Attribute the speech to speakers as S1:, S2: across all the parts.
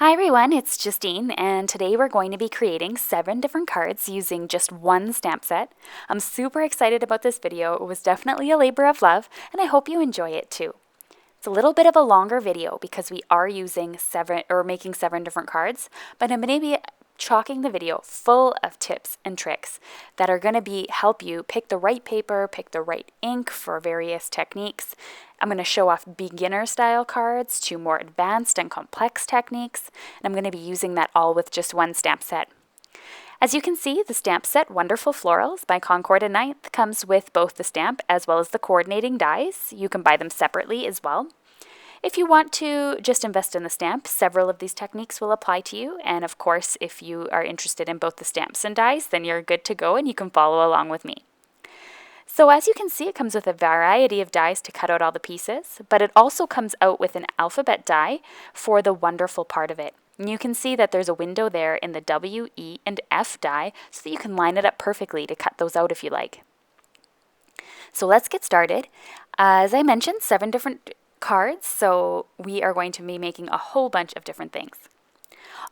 S1: Hi everyone, it's Justine, and today we're going to be creating 7 different cards using just one stamp set. I'm super excited about this video. It was definitely a labor of love, and I hope you enjoy it too. It's a little bit of a longer video because we are making 7 different cards, but I'm going to be chalking the video full of tips and tricks that are going to help you pick the right paper, pick the right ink for various techniques. I'm going to show off beginner style cards to more advanced and complex techniques, and I'm going to be using that all with just one stamp set. As you can see, the stamp set Wonderful Florals by Concord and Ninth comes with both the stamp as well as the coordinating dies. You can buy them separately as well. If you want to just invest in the stamp, several of these techniques will apply to you. And of course, if you are interested in both the stamps and dies, then you're good to go and you can follow along with me. So as you can see, it comes with a variety of dies to cut out all the pieces, but it also comes out with an alphabet die for the wonderful part of it. And you can see that there's a window there in the W, E, and F die so that you can line it up perfectly to cut those out if you like. So let's get started. As I mentioned, 7 different cards, so we are going to be making a whole bunch of different things.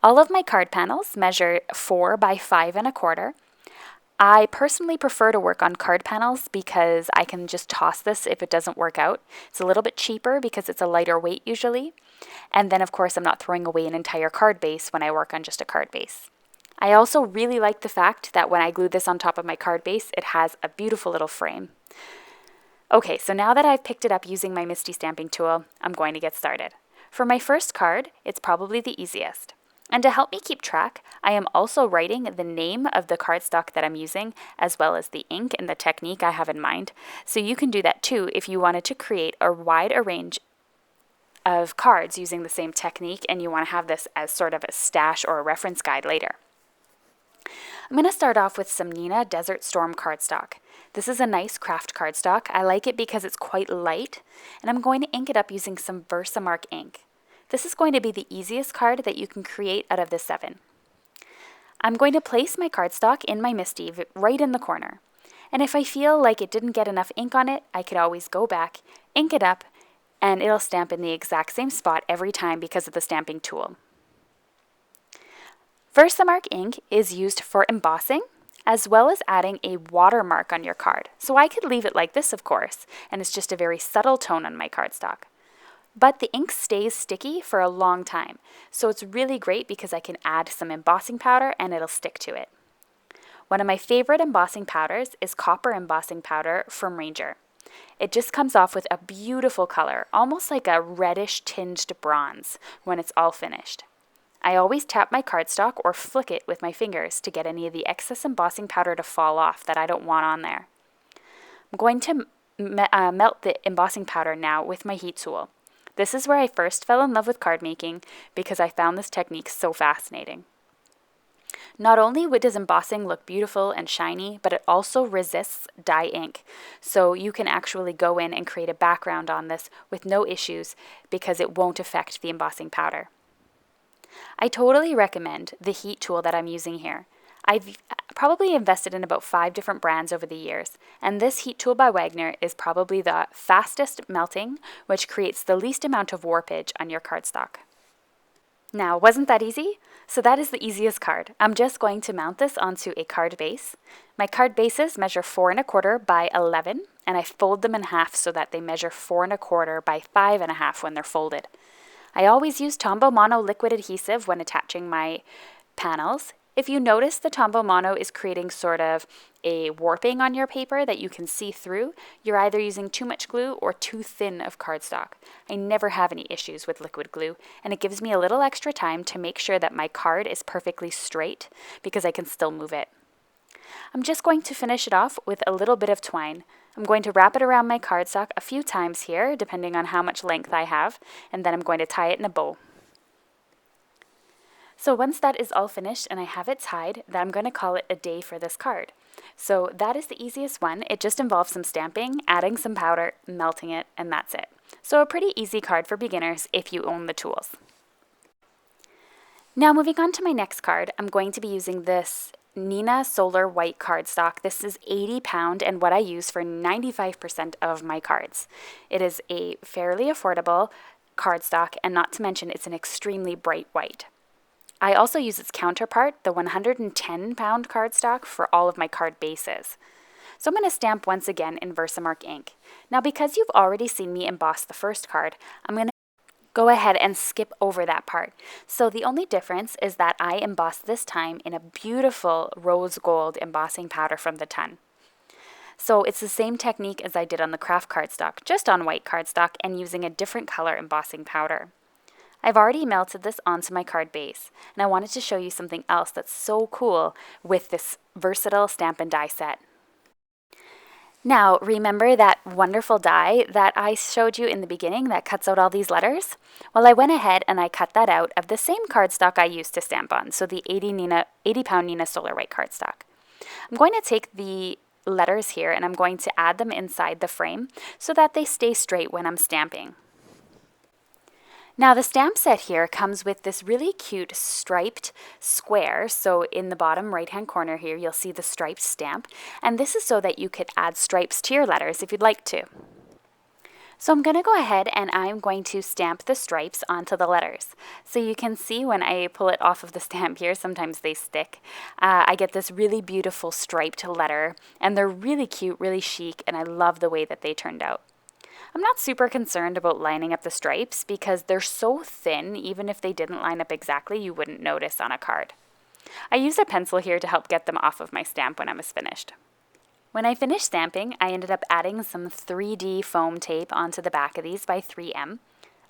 S1: All of my card panels measure 4 by 5 1/4. I personally prefer to work on card panels because I can just toss this if it doesn't work out. It's a little bit cheaper because it's a lighter weight usually. And then of course I'm not throwing away an entire card base when I work on just a card base. I also really like the fact that when I glue this on top of my card base, it has a beautiful little frame. Okay, so now that I've picked it up using my MISTI stamping tool, I'm going to get started. For my first card, it's probably the easiest. And to help me keep track, I am also writing the name of the cardstock that I'm using, as well as the ink and the technique I have in mind. So you can do that too if you wanted to create a wide range of cards using the same technique and you want to have this as sort of a stash or a reference guide later. I'm going to start off with some Neenah Desert Storm cardstock. This is a nice craft cardstock. I like it because it's quite light, and I'm going to ink it up using some VersaMark ink. This is going to be the easiest card that you can create out of the 7. I'm going to place my cardstock in my MISTI right in the corner. And if I feel like it didn't get enough ink on it, I could always go back, ink it up, and it'll stamp in the exact same spot every time because of the stamping tool. VersaMark ink is used for embossing, as well as adding a watermark on your card. So I could leave it like this, of course, and it's just a very subtle tone on my cardstock. But the ink stays sticky for a long time, so it's really great because I can add some embossing powder and it'll stick to it. One of my favorite embossing powders is copper embossing powder from Ranger. It just comes off with a beautiful color, almost like a reddish tinged bronze when it's all finished. I always tap my cardstock or flick it with my fingers to get any of the excess embossing powder to fall off that I don't want on there. I'm going to melt the embossing powder now with my heat tool. This is where I first fell in love with card making because I found this technique so fascinating. Not only does embossing look beautiful and shiny, but it also resists dye ink. So you can actually go in and create a background on this with no issues because it won't affect the embossing powder. I totally recommend the heat tool that I'm using here. I've probably invested in about 5 different brands over the years, and this heat tool by Wagner is probably the fastest melting, which creates the least amount of warpage on your cardstock. Now, wasn't that easy? So that is the easiest card. I'm just going to mount this onto a card base. My card bases measure 4 1/4 by 11, and I fold them in half so that they measure 4 1/4 by 5 1/2 when they're folded. I always use Tombow Mono liquid adhesive when attaching my panels. If you notice the Tombow Mono is creating sort of a warping on your paper that you can see through, you're either using too much glue or too thin of cardstock. I never have any issues with liquid glue, and it gives me a little extra time to make sure that my card is perfectly straight because I can still move it. I'm just going to finish it off with a little bit of twine. I'm going to wrap it around my cardstock a few times here, depending on how much length I have, and then I'm going to tie it in a bow. So once that is all finished and I have it tied, then I'm going to call it a day for this card. So that is the easiest one. It just involves some stamping, adding some powder, melting it, and that's it. So a pretty easy card for beginners if you own the tools. Now moving on to my next card, I'm going to be using this Neenah Solar White cardstock. This is 80 pound and what I use for 95% of my cards. It is a fairly affordable cardstock, and not to mention it's an extremely bright white. I also use its counterpart, the 110-pound cardstock, for all of my card bases. So I'm going to stamp once again in Versamark ink. Now because you've already seen me emboss the first card, I'm going to go ahead and skip over that part. So the only difference is that I embossed this time in a beautiful rose gold embossing powder from the ton. So it's the same technique as I did on the kraft cardstock, just on white cardstock and using a different color embossing powder. I've already melted this onto my card base, and I wanted to show you something else that's so cool with this versatile stamp and die set. Now, remember that wonderful die that I showed you in the beginning that cuts out all these letters? Well, I went ahead and I cut that out of the same cardstock I used to stamp on, so the 80-pound Neenah Solar White cardstock. I'm going to take the letters here and I'm going to add them inside the frame so that they stay straight when I'm stamping. Now the stamp set here comes with this really cute striped square. So in the bottom right hand corner here you'll see the striped stamp, and this is so that you could add stripes to your letters if you'd like to. So I'm going to go ahead and I'm going to stamp the stripes onto the letters. So you can see when I pull it off of the stamp here, sometimes they stick. I get this really beautiful striped letter, and they're really cute, really chic, and I love the way that they turned out. I'm not super concerned about lining up the stripes because they're so thin, even if they didn't line up exactly, you wouldn't notice on a card. I used a pencil here to help get them off of my stamp when I was finished. When I finished stamping, I ended up adding some 3D foam tape onto the back of these by 3M.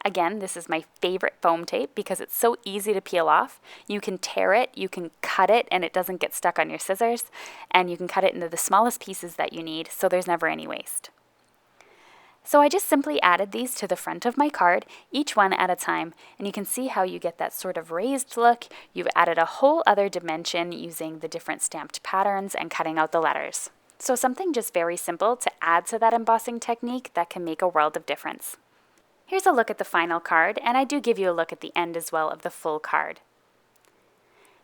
S1: Again, this is my favorite foam tape because it's so easy to peel off. You can tear it, you can cut it, and it doesn't get stuck on your scissors, and you can cut it into the smallest pieces that you need, so there's never any waste. So I just simply added these to the front of my card, each one at a time, and you can see how you get that sort of raised look. You've added a whole other dimension using the different stamped patterns and cutting out the letters. So something just very simple to add to that embossing technique that can make a world of difference. Here's a look at the final card, and I do give you a look at the end as well of the full card.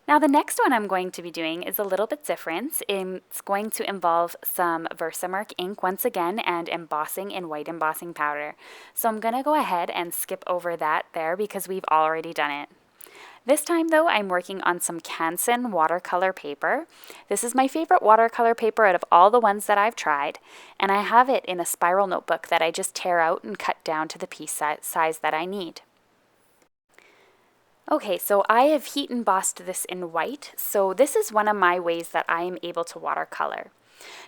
S1: Now the next one I'm going to be doing is a little bit different. It's going to involve some Versamark ink once again and embossing in white embossing powder. So I'm going to go ahead and skip over that there because we've already done it. This time though, I'm working on some Canson watercolor paper. This is my favorite watercolor paper out of all the ones that I've tried, and I have it in a spiral notebook that I just tear out and cut down to the piece size that I need. Okay, so I have heat embossed this in white, so this is one of my ways that I am able to watercolor.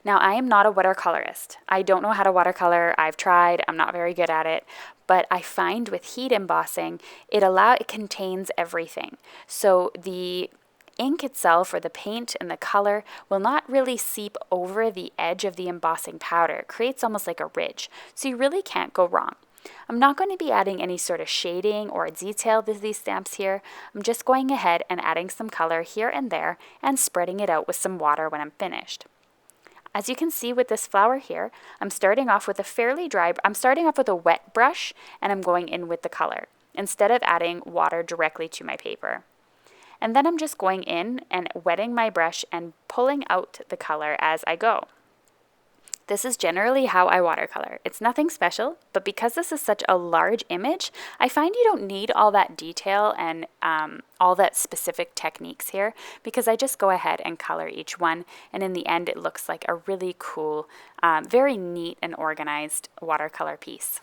S1: Now, I am not a watercolorist. I don't know how to watercolor. I've tried. I'm not very good at it. But I find with heat embossing, it contains everything. So the ink itself, or the paint and the color, will not really seep over the edge of the embossing powder. It creates almost like a ridge. So you really can't go wrong. I'm not going to be adding any sort of shading or detail to these stamps here. I'm just going ahead and adding some color here and there and spreading it out with some water when I'm finished. As you can see with this flower here, I'm starting off with a wet brush, and I'm going in with the color instead of adding water directly to my paper. And then I'm just going in and wetting my brush and pulling out the color as I go. This is generally how I watercolor. It's nothing special, but because this is such a large image, I find you don't need all that detail and all that specific techniques here, because I just go ahead and color each one, and in the end it looks like a really cool, very neat and organized watercolor piece.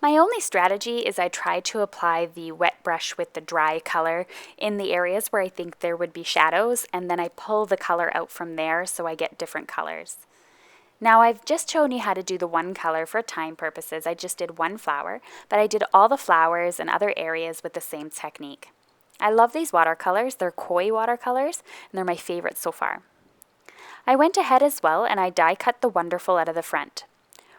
S1: My only strategy is I try to apply the wet brush with the dry color in the areas where I think there would be shadows, and then I pull the color out from there so I get different colors. Now I've just shown you how to do the one color for time purposes. I just did one flower, but I did all the flowers and other areas with the same technique. I love these watercolors. They're koi watercolors, and they're my favorite so far. I went ahead as well and I die cut the wonderful out of the front.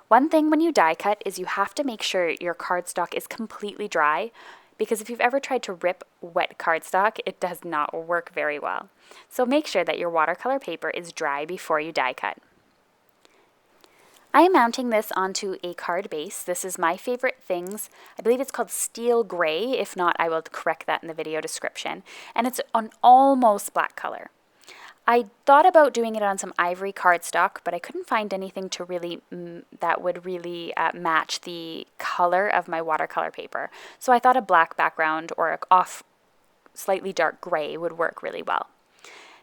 S1: One thing when you die cut is you have to make sure your cardstock is completely dry, because if you've ever tried to rip wet cardstock, it does not work very well. So make sure that your watercolor paper is dry before you die cut. I am mounting this onto a card base. This is my favorite things. I believe it's called steel gray. If not, I will correct that in the video description. And it's an almost black color. I thought about doing it on some ivory cardstock, but I couldn't find anything to really that would really match the color of my watercolor paper. So I thought a black background or slightly dark gray would work really well.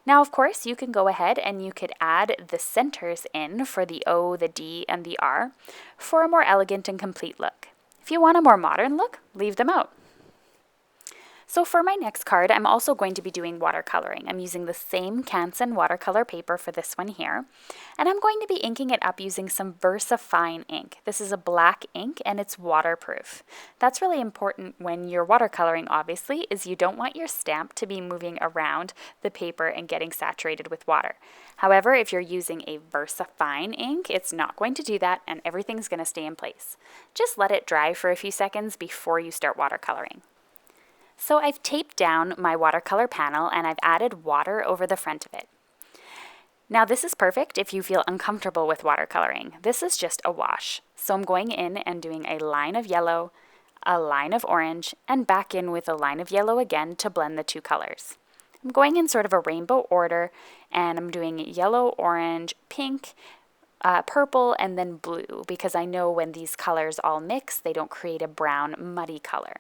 S1: Now, of course, you can go ahead and you could add the centers in for the O, the D, and the R for a more elegant and complete look. If you want a more modern look, leave them out. So for my next card, I'm also going to be doing watercoloring. I'm using the same Canson watercolor paper for this one here, and I'm going to be inking it up using some VersaFine ink. This is a black ink and it's waterproof. That's really important when you're watercoloring, obviously, is you don't want your stamp to be moving around the paper and getting saturated with water. However, if you're using a VersaFine ink, it's not going to do that and everything's going to stay in place. Just let it dry for a few seconds before you start watercoloring. So I've taped down my watercolor panel and I've added water over the front of it. Now this is perfect if you feel uncomfortable with watercoloring. This is just a wash. So I'm going in and doing a line of yellow, a line of orange, and back in with a line of yellow again to blend the two colors. I'm going in sort of a rainbow order and I'm doing yellow, orange, pink, purple, and then blue because I know when these colors all mix, they don't create a brown, muddy color.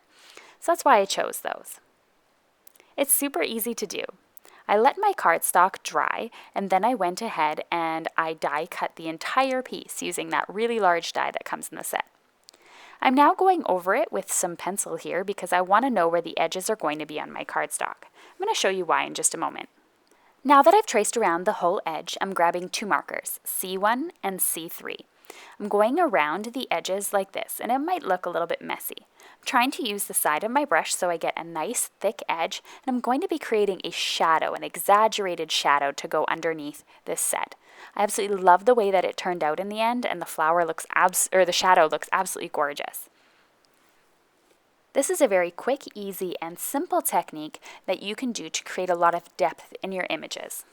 S1: So that's why I chose those. It's super easy to do. I let my cardstock dry and then I went ahead and I die cut the entire piece using that really large die that comes in the set. I'm now going over it with some pencil here because I want to know where the edges are going to be on my cardstock. I'm going to show you why in just a moment. Now that I've traced around the whole edge, I'm grabbing two markers, C1 and C3. I'm going around the edges like this, and it might look a little bit messy. I'm trying to use the side of my brush so I get a nice thick edge, and I'm going to be creating a shadow, an exaggerated shadow to go underneath this set. I absolutely love the way that it turned out in the end, and the flower looks the shadow looks absolutely gorgeous. This is a very quick, easy, and simple technique that you can do to create a lot of depth in your images.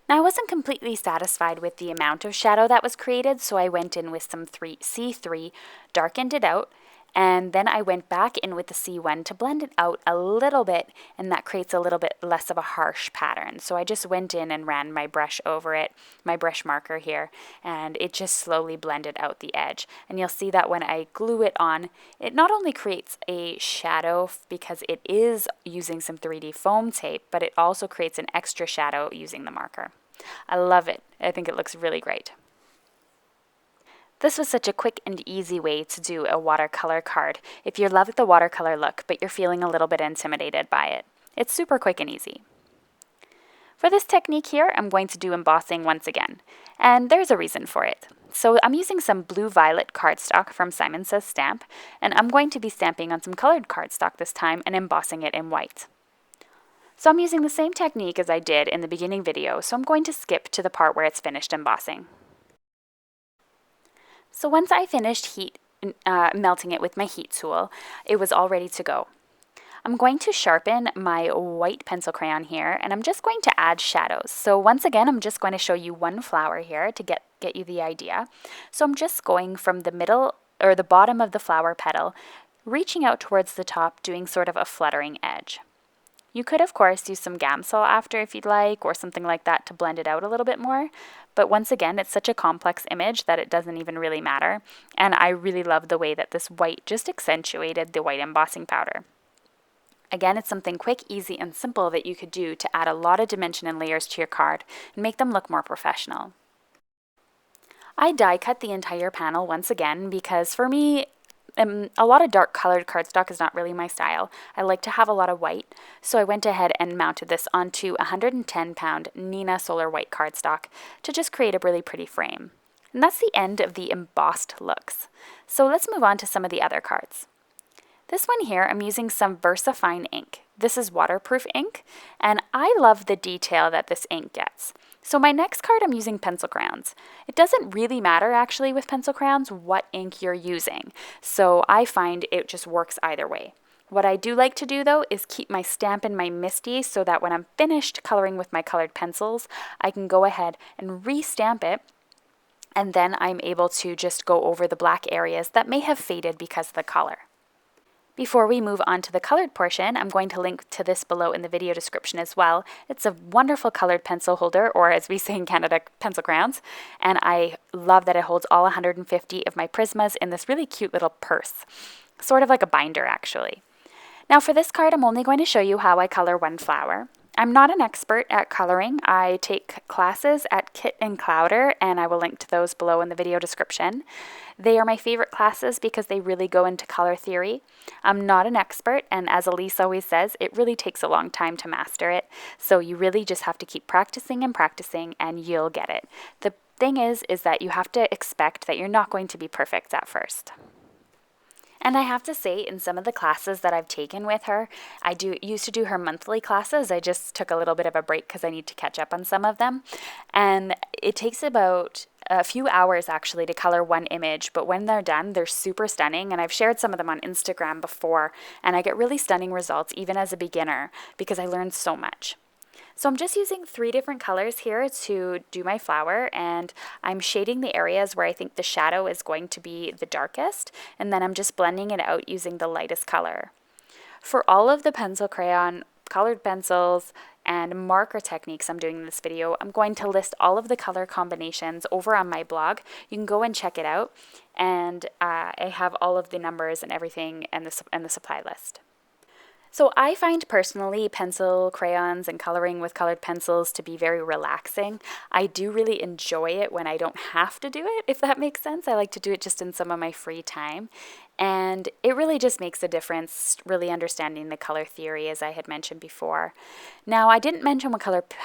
S1: Now I wasn't completely satisfied with the amount of shadow that was created, so I went in with some C3, darkened it out, and then I went back in with the C1 to blend it out a little bit, and that creates a little bit less of a harsh pattern. So I just went in and ran my brush over it, my brush marker here, and it just slowly blended out the edge. And you'll see that when I glue it on, it not only creates a shadow because it is using some 3D foam tape, but it also creates an extra shadow using the marker. I love it. I think it looks really great. This was such a quick and easy way to do a watercolor card if you love the watercolor look but you're feeling a little bit intimidated by it. It's super quick and easy. For this technique here, I'm going to do embossing once again, and there's a reason for it. So I'm using some blue-violet cardstock from Simon Says Stamp, and I'm going to be stamping on some colored cardstock this time and embossing it in white. So I'm using the same technique as I did in the beginning video, so I'm going to skip to the part where it's finished embossing. So once I finished melting it with my heat tool, it was all ready to go. I'm going to sharpen my white pencil crayon here, and I'm just going to add shadows. So once again, I'm just going to show you one flower here to get you the idea. So I'm just going from the middle or the bottom of the flower petal, reaching out towards the top, doing sort of a fluttering edge. You could, of course, use some Gamsol after if you'd like, or something like that to blend it out a little bit more. But once again, it's such a complex image that it doesn't even really matter. And I really love the way that this white just accentuated the white embossing powder. Again, it's something quick, easy, and simple that you could do to add a lot of dimension and layers to your card and make them look more professional. I die cut the entire panel once again because for me, a lot of dark colored cardstock is not really my style. I like to have a lot of white, so I went ahead and mounted this onto a 110-pound Neenah Solar White cardstock to just create a really pretty frame. And that's the end of the embossed looks. So let's move on to some of the other cards. This one here, I'm using some VersaFine ink. This is waterproof ink, and I love the detail that this ink gets. So my next card, I'm using pencil crayons. It doesn't really matter actually with pencil crayons what ink you're using, so I find it just works either way. What I do like to do though is keep my stamp in my MISTI so that when I'm finished coloring with my colored pencils, I can go ahead and re-stamp it, and then I'm able to just go over the black areas that may have faded because of the color. Before we move on to the colored portion, I'm going to link to this below in the video description as well. It's a wonderful colored pencil holder, or as we say in Canada, pencil crayons, and I love that it holds all 150 of my Prismas in this really cute little purse, sort of like a binder actually. Now for this card, I'm only going to show you how I color one flower. I'm not an expert at coloring. I take classes at Kit and Clowder, and I will link to those below in the video description. They are my favorite classes because they really go into color theory. I'm not an expert, and as Elise always says, it really takes a long time to master it. So you really just have to keep practicing and practicing, and you'll get it. The thing is that you have to expect that you're not going to be perfect at first. And I have to say, in some of the classes that I've taken with her, I used to do her monthly classes. I just took a little bit of a break because I need to catch up on some of them. And it takes about a few hours actually to color one image, but when they're done, they're super stunning. And I've shared some of them on Instagram before, and I get really stunning results even as a beginner because I learned so much. So I'm just using 3 different colors here to do my flower, and I'm shading the areas where I think the shadow is going to be the darkest, and then I'm just blending it out using the lightest color. For all of the pencil crayon, colored pencils, and marker techniques I'm doing in this video, I'm going to list all of the color combinations over on my blog. You can go and check it out, and I have all of the numbers and everything and the supply list. So I find personally pencil, crayons, and coloring with colored pencils to be very relaxing. I do really enjoy it when I don't have to do it, if that makes sense. I like to do it just in some of my free time. And it really just makes a difference, really understanding the color theory, as I had mentioned before. Now, I didn't mention what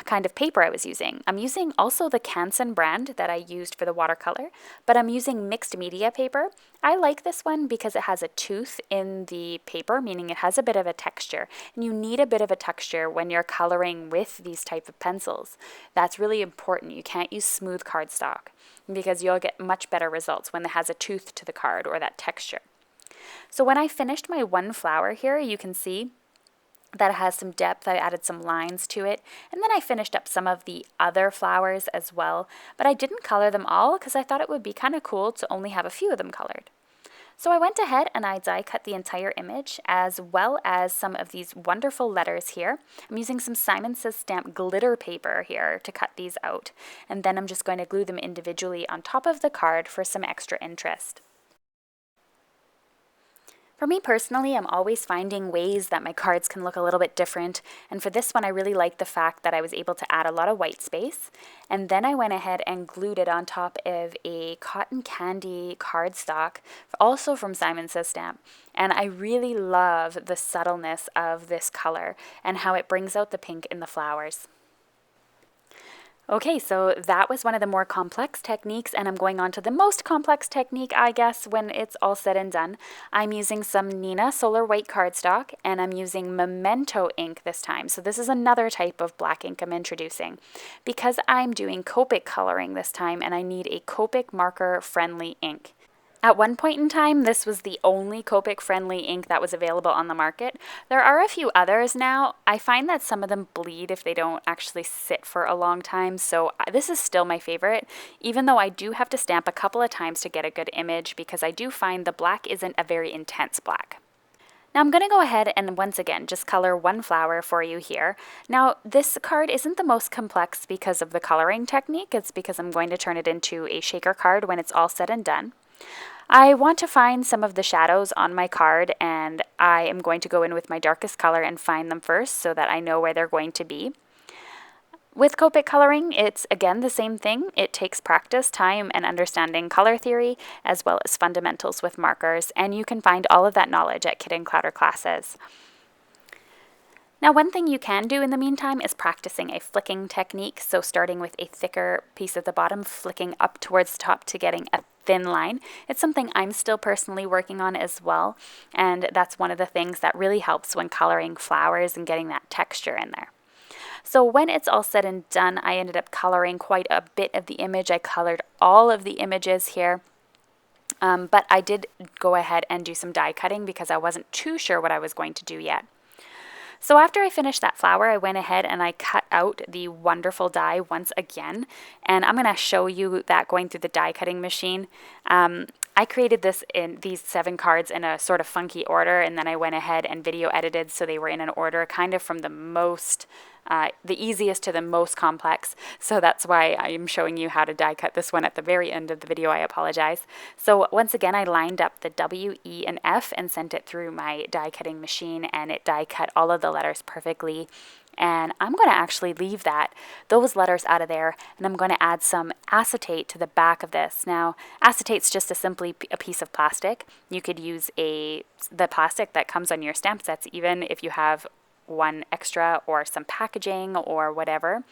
S1: kind of paper I was using. I'm using also the Canson brand that I used for the watercolor, but I'm using mixed media paper. I like this one because it has a tooth in the paper, meaning it has a bit of a texture. And you need a bit of a texture when you're coloring with these type of pencils. That's really important. You can't use smooth cardstock because you'll get much better results when it has a tooth to the card or that texture. So when I finished my one flower here, you can see that it has some depth. I added some lines to it, and then I finished up some of the other flowers as well, but I didn't color them all because I thought it would be kind of cool to only have a few of them colored. So I went ahead and I die cut the entire image, as well as some of these wonderful letters here. I'm using some Simon Says Stamp glitter paper here to cut these out, and then I'm just going to glue them individually on top of the card for some extra interest. For me personally, I'm always finding ways that my cards can look a little bit different, and for this one I really liked the fact that I was able to add a lot of white space, and then I went ahead and glued it on top of a cotton candy cardstock, also from Simon Says Stamp, and I really love the subtleness of this color and how it brings out the pink in the flowers. Okay, so that was one of the more complex techniques, and I'm going on to the most complex technique, I guess, when it's all said and done. I'm using some Neenah Solar White cardstock, and I'm using Memento ink this time. So this is another type of black ink I'm introducing. Because I'm doing Copic coloring this time, and I need a Copic marker-friendly ink. At one point in time, this was the only Copic-friendly ink that was available on the market. There are a few others now. I find that some of them bleed if they don't actually sit for a long time, so this is still my favorite, even though I do have to stamp a couple of times to get a good image because I do find the black isn't a very intense black. Now I'm going to go ahead and once again just color one flower for you here. Now this card isn't the most complex because of the coloring technique. It's because I'm going to turn it into a shaker card when it's all said and done. I want to find some of the shadows on my card, and I am going to go in with my darkest color and find them first so that I know where they're going to be. With Copic coloring, it's again the same thing. It takes practice, time, and understanding color theory, as well as fundamentals with markers, and you can find all of that knowledge at Kit and Clowder classes. Now, one thing you can do in the meantime is practicing a flicking technique, so starting with a thicker piece at the bottom, flicking up towards the top to getting a thin line. It's something I'm still personally working on as well, and that's one of the things that really helps when coloring flowers and getting that texture in there. So when it's all said and done, I ended up coloring quite a bit of the image. I colored all of the images here. But I did go ahead and do some die cutting because I wasn't too sure what I was going to do yet. So after I finished that flower, I went ahead and I cut out the wonderful die once again, and I'm going to show you that going through the die cutting machine. I created these 7 cards in a sort of funky order, and then I went ahead and video edited so they were in an order kind of from the easiest to the most complex. So that's why I'm showing you how to die cut this one at the very end of the video. I apologize. So once again, I lined up the W, E, and F and sent it through my die cutting machine, and it die cut all of the letters perfectly. And I'm going to actually leave those letters out of there, and I'm going to add some acetate to the back of this. Now, acetate's just simply a piece of plastic. You could use the plastic that comes on your stamp sets, even if you have one extra or some packaging or whatever.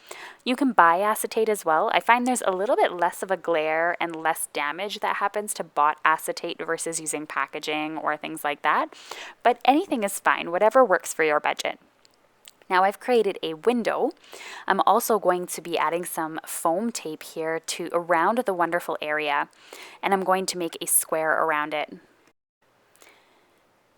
S1: You can buy acetate as well. I find there's a little bit less of a glare and less damage that happens to bought acetate versus using packaging or things like that. But anything is fine, whatever works for your budget. Now I've created a window. I'm also going to be adding some foam tape here around the wonderful area, and I'm going to make a square around it.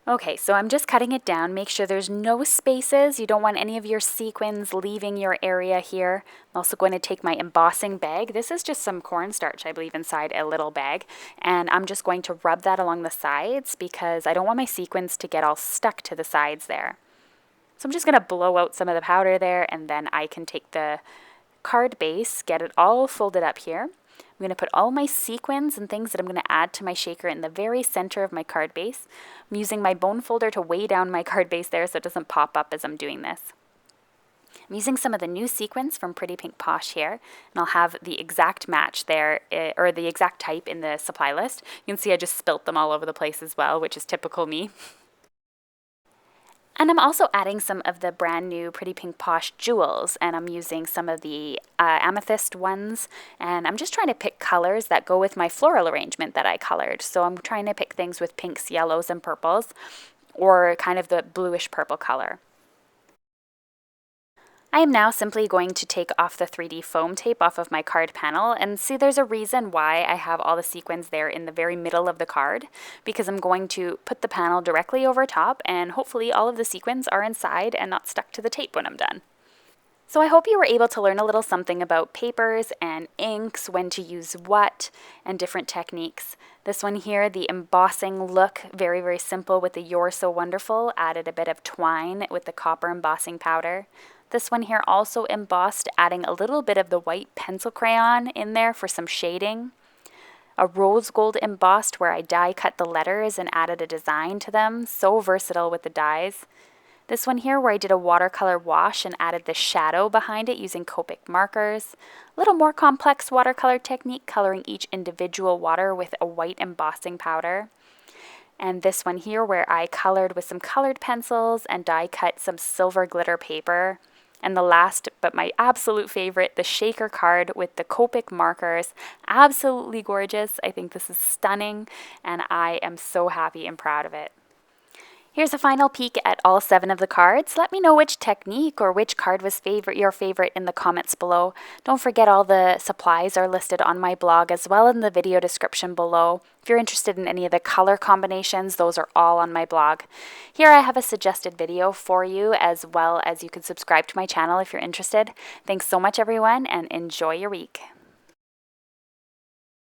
S1: Okay, so I'm just cutting it down. Make sure there's no spaces. You don't want any of your sequins leaving your area here. I'm also going to take my embossing bag. This is just some cornstarch, I believe, inside a little bag. And I'm just going to rub that along the sides because I don't want my sequins to get all stuck to the sides there. So I'm just going to blow out some of the powder there, and then I can take the card base, get it all folded up here. I'm going to put all my sequins and things that I'm going to add to my shaker in the very center of my card base. I'm using my bone folder to weigh down my card base there so it doesn't pop up as I'm doing this. I'm using some of the new sequins from Pretty Pink Posh here, and I'll have the exact match there, or the exact type in the supply list. You can see I just spilt them all over the place as well, which is typical me. And I'm also adding some of the brand new Pretty Pink Posh jewels, and I'm using some of the amethyst ones, and I'm just trying to pick colors that go with my floral arrangement that I colored. So I'm trying to pick things with pinks, yellows, and purples, or kind of the bluish purple color. I am now simply going to take off the 3D foam tape off of my card panel, and see there's a reason why I have all the sequins there in the very middle of the card, because I'm going to put the panel directly over top, and hopefully all of the sequins are inside and not stuck to the tape when I'm done. So I hope you were able to learn a little something about papers and inks, when to use what, and different techniques. This one here, the embossing look, very, very simple with the You're So Wonderful, added a bit of twine with the copper embossing powder. This one here also embossed, adding a little bit of the white pencil crayon in there for some shading. A rose gold embossed where I die cut the letters and added a design to them, so versatile with the dies. This one here where I did a watercolor wash and added the shadow behind it using Copic markers. A little more complex watercolor technique, coloring each individual water with a white embossing powder. And this one here where I colored with some colored pencils and die cut some silver glitter paper. And the last, but my absolute favorite, the shaker card with the Copic markers. Absolutely gorgeous. I think this is stunning, and I am so happy and proud of it. Here's a final peek at all 7 of the cards. Let me know which technique or which card was your favorite in the comments below. Don't forget all the supplies are listed on my blog as well in the video description below. If you're interested in any of the color combinations, those are all on my blog. Here I have a suggested video for you, as well as you can subscribe to my channel if you're interested. Thanks so much everyone, and enjoy your week.